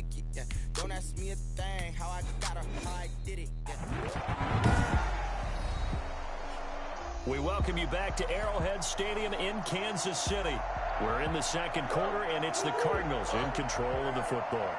ticket, yeah. Don't ask me a thing, how I got her, how I did it, yeah. We welcome you back to Arrowhead Stadium in Kansas City. We're in the second quarter, and it's the Cardinals in control of the football.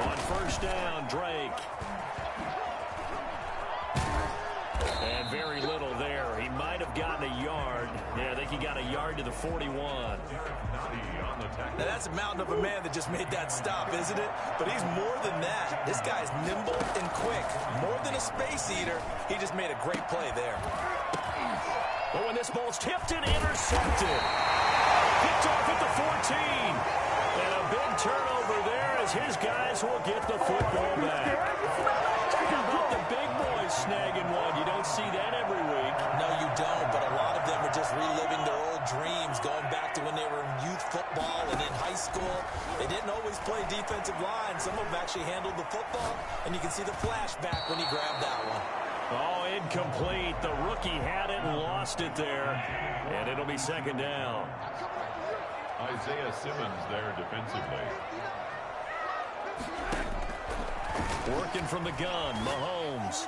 On first down, Drake. And very little there. He might have gotten a yard. Yeah, I think he got a yard to the 41. Now that's a mountain of a man that just made that stop, isn't it? But he's more than that. This guy's nimble and quick. More than a space eater, he just made a great play there. But when this ball's tipped and intercepted. Picked off at the 14. And a big turnover there as his guys will get the football back. How about the big boys snagging one? You don't see that every week. No, you don't, but a lot of them are just reliving their old dreams, going back to when they were in youth football and in high school. They didn't always play defensive line. Some of them actually handled the football, and you can see the flashback when he grabbed that one. Oh, incomplete. The rookie had it and lost it there, and it'll be second down. Isaiah Simmons there defensively. Working from the gun, Mahomes.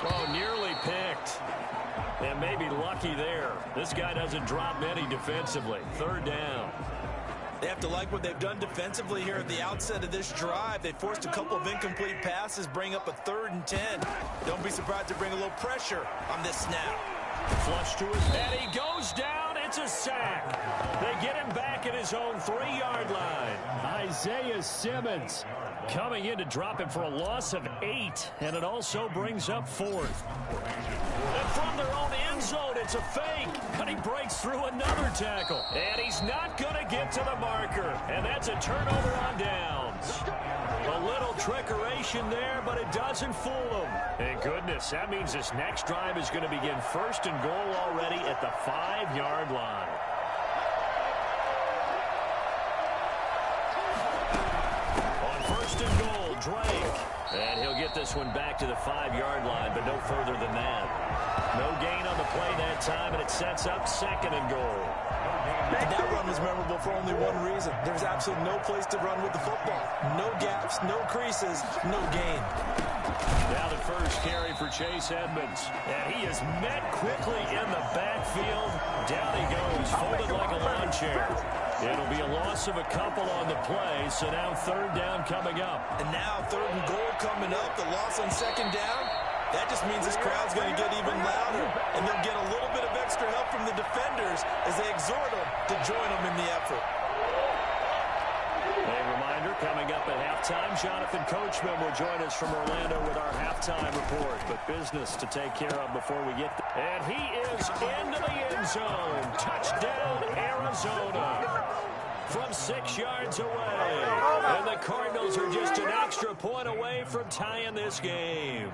Oh, nearly picked. And maybe lucky there. This guy doesn't drop many defensively. Third down. They have to like what they've done defensively here at the outset of this drive. They forced a couple of incomplete passes, bring up a 3rd and 10. Don't be surprised to bring a little pressure on this snap. Flush to his head. He goes down. It's a sack. They get him back at his own 3-yard line. Isaiah Simmons coming in to drop him for a loss of 8. And it also brings up 4th. And from their own end zone, it's a fake. And he breaks through another tackle. And he's not going to get to the marker. And that's a turnover on downs. A little trickeration there, but it doesn't fool him. And goodness, that means this next drive is going to begin 1st and goal already at the 5-yard line. On 1st and goal, Drake. And he'll get this one back to the 5-yard line, but no further than that. No gain on the play that time, and it sets up 2nd and goal. That run was memorable for only one reason. There's absolutely no place to run with the football. No gaps, no creases, no gain. Now the first carry for Chase Edmonds. And he is met quickly in the backfield. Down he goes, folded like a lawn chair. It'll be a loss of a couple on the play, so now 3rd down coming up. And now 3rd and goal coming up. The loss on 2nd down. That just means this crowd's going to get even louder. And they'll get a little bit of extra help from the defenders as they exhort them to join them in the effort. A reminder, coming up at halftime, Jonathan Coachman will join us from Orlando with our halftime report. But business to take care of before we get there. And he is into the end zone. Touchdown, Arizona. From 6 yards away. And the Cardinals are just an extra point away from tying this game.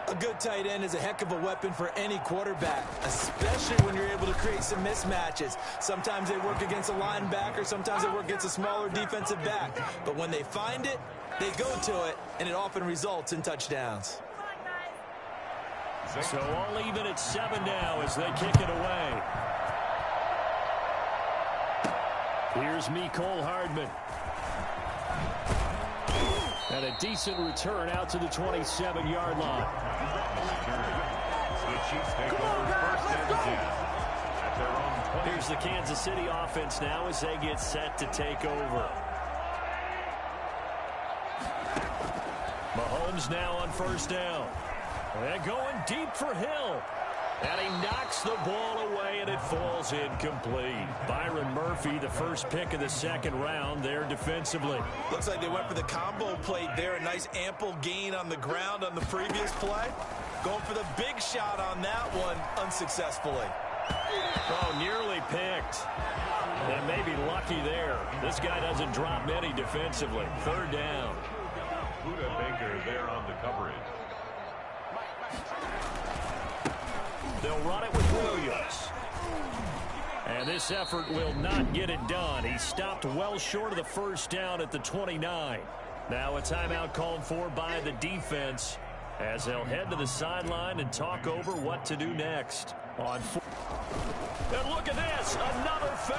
A good tight end is a heck of a weapon for any quarterback, especially when you're able to create some mismatches. Sometimes they work against a linebacker, sometimes they work against a smaller defensive back. But when they find it, they go to it, and it often results in touchdowns. So all even at 7 now as they kick it away. Here's Mecole Hardman. And a decent return out to the 27-yard line. The Chiefs take over 1st and 10 at their own 20. Here's the Kansas City offense now as they get set to take over. Mahomes now on 1st down. They're going deep for Hill. And he knocks the ball away, and it falls incomplete. Byron Murphy, the first pick of the 2nd round there defensively. Looks like they went for the combo plate there. A nice ample gain on the ground on the previous play. Going for the big shot on that one unsuccessfully. Oh, nearly picked. And maybe lucky there. This guy doesn't drop many defensively. 3rd down. Buda Baker there on the coverage. They'll run it with Williams. And this effort will not get it done. He stopped well short of the 1st down at the 29. Now a timeout called for by the defense as they'll head to the sideline and talk over what to do next. And look at this, another fake.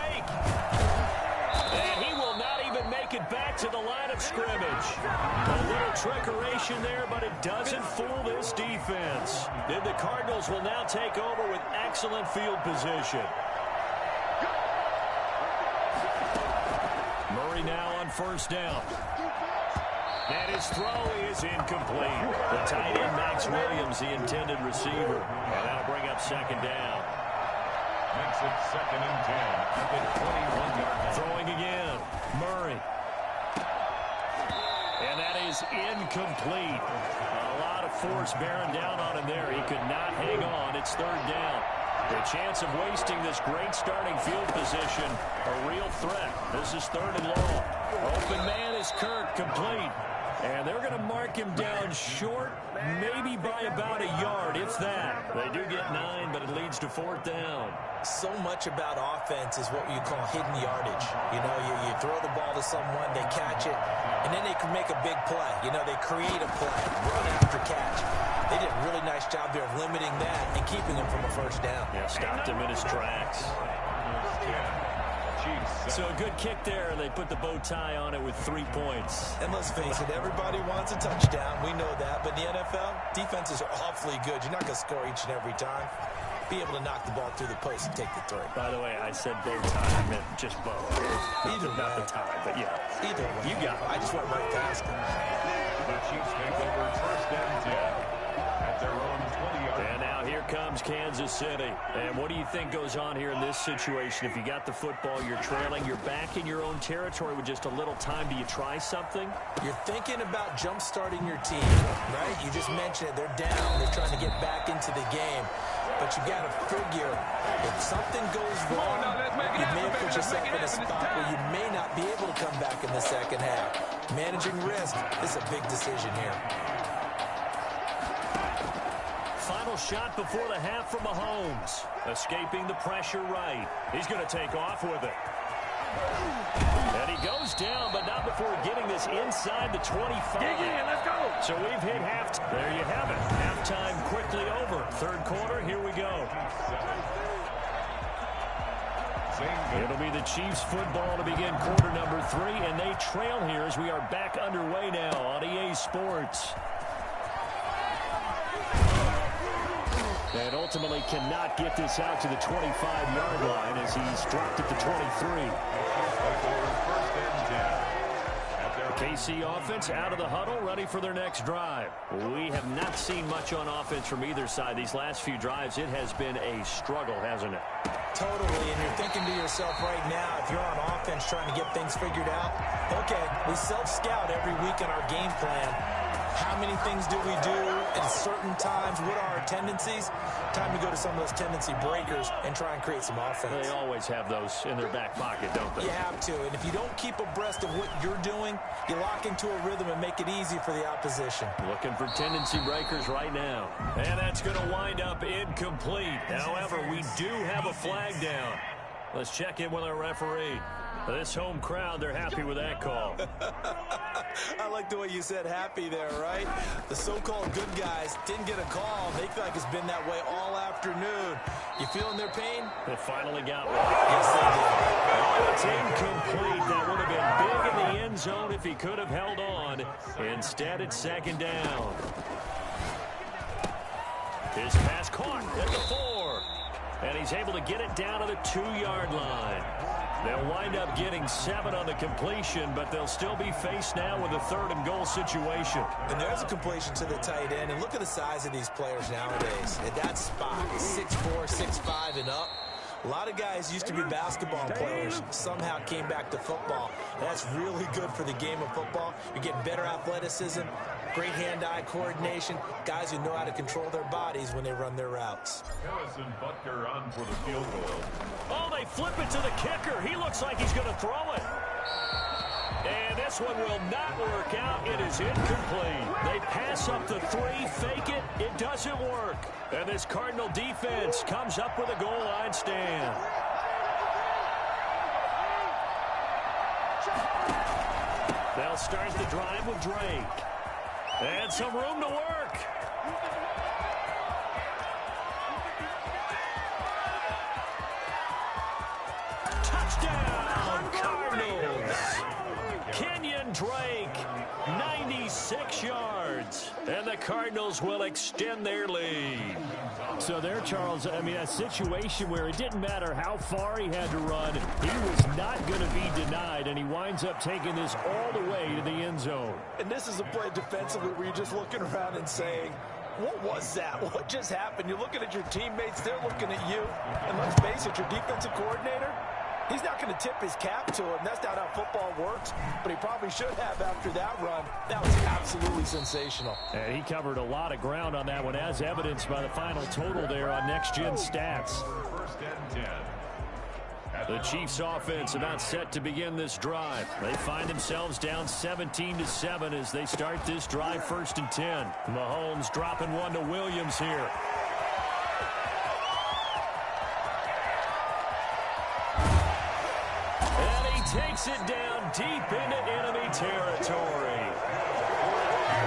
back to the line of scrimmage. A little trickeration there, but it doesn't fool this defense. And the Cardinals will now take over with excellent field position. Murray now on first down. And his throw is incomplete. The tight end, Max Williams, the intended receiver. And that'll bring up second down. Makes it 2nd and 10 at the 21-yard line. Throwing again. Murray. And that is incomplete. A lot of force bearing down on him there. He could not hang on. It's third down. The chance of wasting this great starting field position, a real threat. This is third and long. Open man is Kirk, complete. And they're going to mark him down short, maybe by about a yard, if that. They do get 9, but it leads to fourth down. So much about offense is what you call hidden yardage. You know, you throw the ball to someone, they catch it, and then they can make a big play. You know, they create a play, run after catch. They did a really nice job there of limiting that and keeping him from a first down. Yeah, stopped him in his tracks. So a good kick there, and they put the bow tie on it with 3 points. And let's face it, everybody wants a touchdown. We know that. But in the NFL, defenses are awfully good. You're not going to score each and every time. Be able to knock the ball through the post and take the throw. By the way, I said bow tie. I meant just bow. Either way. Not the tie, but yeah. Either way. You got it. I just went right past it. The Chiefs take over 1st and 10 at their own 20-yard. And now here comes Kansas City. And what do you think goes on here in this situation? If you got the football, you're trailing, you're back in your own territory with just a little time. Do you try something? You're thinking about jump-starting your team, right? You just mentioned it. They're down. They're trying to get back into the game. But you got to figure, if something goes wrong, you may put yourself in a spot where you may not be able to come back in the second half. Managing risk is a big decision here. Final shot before the half from Mahomes. Escaping the pressure right. He's going to take off with it. And he goes down, but not before getting this inside the 25. Let's go. So we've hit half. There you have it. Halftime quickly over. Third quarter, here we go. It'll be the Chiefs football to begin quarter number 3, and they trail here as we are back underway now on EA Sports. And ultimately cannot get this out to the 25-yard line as he's dropped at the 23. KC offense out of the huddle, ready for their next drive. We have not seen much on offense from either side. These last few drives, it has been a struggle, hasn't it? Totally, and you're thinking to yourself right now, if you're on offense trying to get things figured out, okay, we self-scout every week in our game plan. How many things do we do at certain times? What are our tendencies? Time to go to some of those tendency breakers and try and create some offense. They always have those in their back pocket, don't they? You have to, and if you don't keep abreast of what you're doing, you lock into a rhythm and make it easy for the opposition. Looking for tendency breakers right now. And that's going to wind up incomplete. However, we do have a flag down. Let's check in with our referee. This home crowd, they're happy with that call. I like the way you said happy there, right? The so-called good guys didn't get a call. They feel like it's been that way all afternoon. You feeling their pain? They finally got one. Yes, they did. Oh, it's incomplete. That would have been big in the end zone if he could have held on. Instead, it's second down. His pass caught at the 4. And he's able to get it down to the 2-yard line. They'll wind up getting 7 on the completion, but they'll still be faced now with a 3rd and goal situation. And there's a completion to the tight end. And look at the size of these players nowadays. At that spot, 6'4", 6'5", and up. A lot of guys used to be basketball players, somehow came back to football. That's really good for the game of football. You're getting better athleticism, great hand-eye coordination, guys who know how to control their bodies when they run their routes. Harrison Butker on for the field goal. Oh, they flip it to the kicker. He looks like he's going to throw it. And this one will not work out. It is incomplete. They pass up the 3, fake it. It doesn't work. And this Cardinal defense comes up with a goal line stand. They'll start the drive with Drake. And some room to work. Touchdown, Cardinals. Kenyon Drake, 96 yards. And the Cardinals will extend their lead. So there, Charles, I mean, a situation where it didn't matter how far he had to run, he was not going to be denied, and he winds up taking this all the way to the end zone. And this is a play defensively where you're just looking around and saying, what was that? What just happened? You're looking at your teammates, they're looking at you. And let's face it, your defensive coordinator, he's not going to tip his cap to him. That's not how football works, but he probably should have after that run. That was absolutely sensational. And he covered a lot of ground on that one, as evidenced by the final total there on Next Gen Stats. First and 10. The Chiefs offense about set to begin this drive. They find themselves down 17-7 as they start this drive, 1st and 10. Mahomes dropping one to Williams here. And he takes it down deep into enemy territory.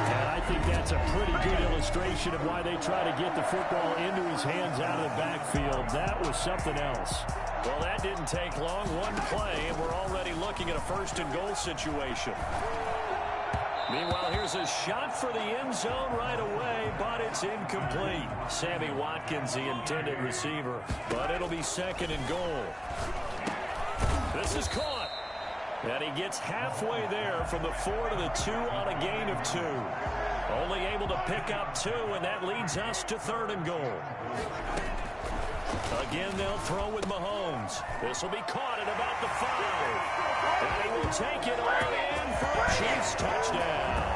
And I think that's a pretty good illustration of why they try to get the football into his hands out of the backfield. That was something else. Well, that didn't take long. One play, and we're already looking at a 1st and goal situation. Meanwhile, here's a shot for the end zone right away, but it's incomplete. Sammy Watkins, the intended receiver, but it'll be 2nd and goal. This is caught. And he gets halfway there from the 4 to the 2 on a gain of 2. Only able to pick up 2, and that leads us to 3rd and goal. Again, they'll throw with Mahomes. This will be caught at about the 5. And he will take it all in for a Chiefs touchdown.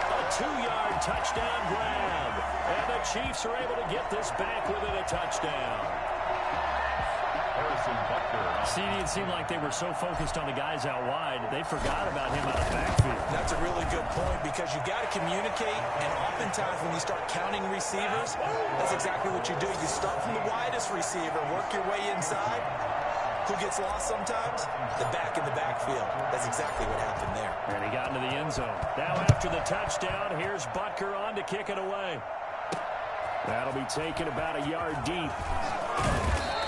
A 2-yard touchdown grab. And the Chiefs are able to get this back within a touchdown. CD, it seemed like they were so focused on the guys out wide, they forgot about him out of the backfield. That's a really good point because you got to communicate, and oftentimes when you start counting receivers, that's exactly what you do. You start from the widest receiver, work your way inside. Who gets lost sometimes? The back in the backfield. That's exactly what happened there. And he got into the end zone. Now after the touchdown, here's Butker on to kick it away. That'll be taken about a yard deep.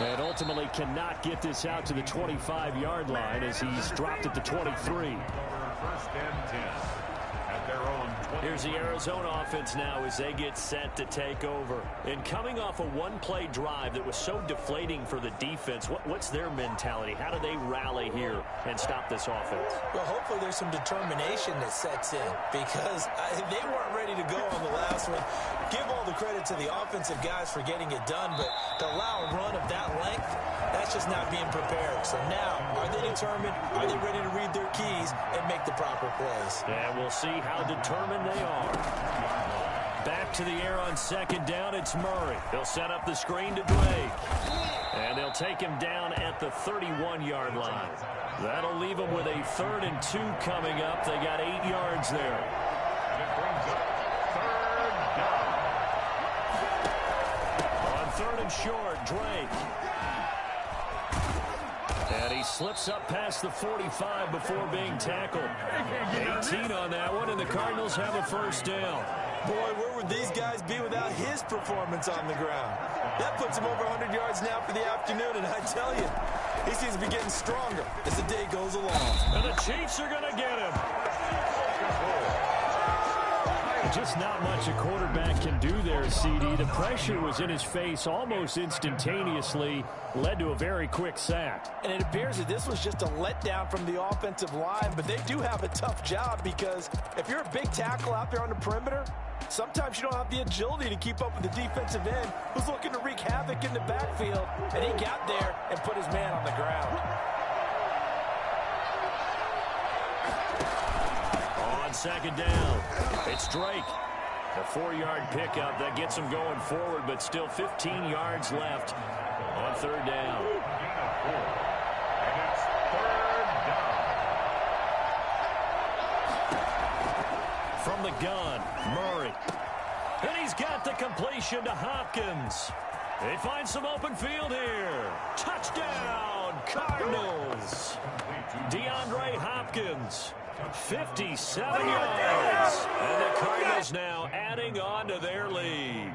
And ultimately cannot get this out to the 25-yard line as he's dropped at the 23. 1st and 10. At their own 20. Here's the Arizona offense now as they get set to take over. And coming off a one-play drive that was so deflating for the defense, what's their mentality? How do they rally here and stop this offense? Well, hopefully there's some determination that sets in because they weren't ready to go on the last one. Give all the credit to the offensive guys for getting it done, but to allow a run of that length, that's just not being prepared. So now, are they determined? Are they ready to read their keys and make the proper plays? And we'll see how determined they are. Back to the air on 2nd down, it's Murray. He'll set up the screen to Drake. And they'll take him down at the 31-yard line. That'll leave him with a 3rd and 2 coming up. They got 8 yards there. And it brings up 3rd down. On 3rd and short, Drake. And he slips up past the 45 before being tackled. 18 on that one, and the Cardinals have a 1st down. Boy, where would these guys be without his performance on the ground? That puts him over 100 yards now for the afternoon, and I tell you, he seems to be getting stronger as the day goes along. And the Chiefs are going to get him. Just not much a quarterback can do there, CD. The pressure was in his face almost instantaneously, led to a very quick sack. And it appears that this was just a letdown from the offensive line, but they do have a tough job because if you're a big tackle out there on the perimeter, sometimes you don't have the agility to keep up with the defensive end who's looking to wreak havoc in the backfield, and he got there and put his man on the ground. On 2nd down, it's Drake. A 4-yard pickup that gets him going forward, but still 15 yards left on 3rd down. And it's 3rd down. From the gun, Murray. And he's got the completion to Hopkins. They find some open field here. Touchdown, Cardinals. DeAndre Hopkins, 57 yards. And the Cardinals now adding on to their lead.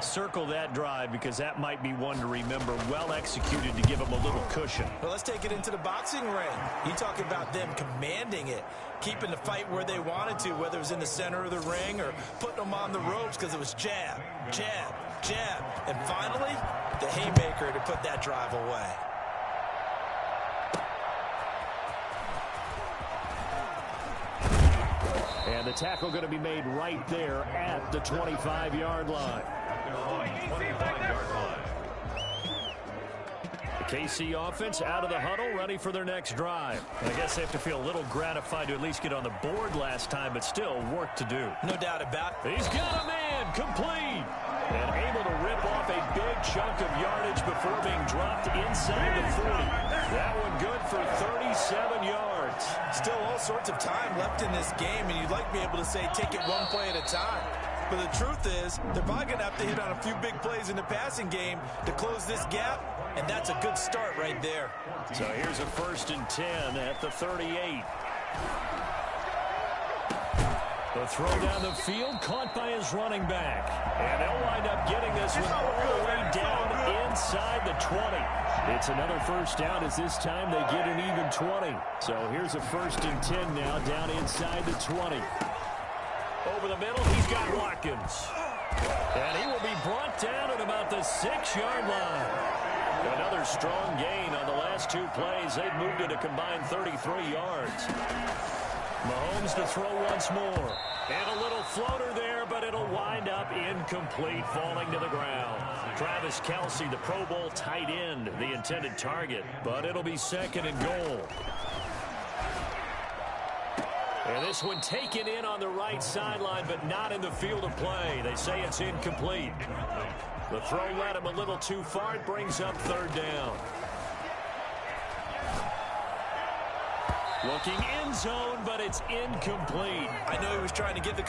Circle that drive because that might be one to remember. Well executed to give them a little cushion. Well, let's take it into the boxing ring. You talk about them commanding it, keeping the fight where they wanted to, whether it was in the center of the ring or putting them on the ropes because it was jab, jab, jab. And finally, the haymaker to put that drive away. And the tackle going to be made right there at the 25-yard line. The KC offense out of the huddle, ready for their next drive. I guess they have to feel a little gratified to at least get on the board last time, but still work to do. No doubt about it. He's got a man, complete. And able to rip off a big chunk of yardage before being dropped inside the 40. That one good for 37 yards. Still all sorts of time left in this game, and you'd like to be able to say take it one play at a time. But the truth is, they're probably going to have to hit on a few big plays in the passing game to close this gap, and that's a good start right there. So here's a 1st and 10 at the 38. The throw down the field, caught by his running back. And they'll wind up getting this one all the way down inside the 20. It's another 1st down as this time they get an even 20. So here's a 1st and 10 now down inside the 20. Over the middle, he's got Watkins. And he will be brought down at about the 6-yard line. Another strong gain on the last 2 plays. They've moved it a combined 33 yards. Mahomes to throw once more. And a little floater there, but it'll wind up incomplete, falling to the ground. Travis Kelce, the Pro Bowl tight end, the intended target. But it'll be 2nd and goal. And this one taken in on the right sideline, but not in the field of play. They say it's incomplete. The throw led him a little too far. It brings up 3rd down. Looking end zone, but it's incomplete. I know he was trying to get the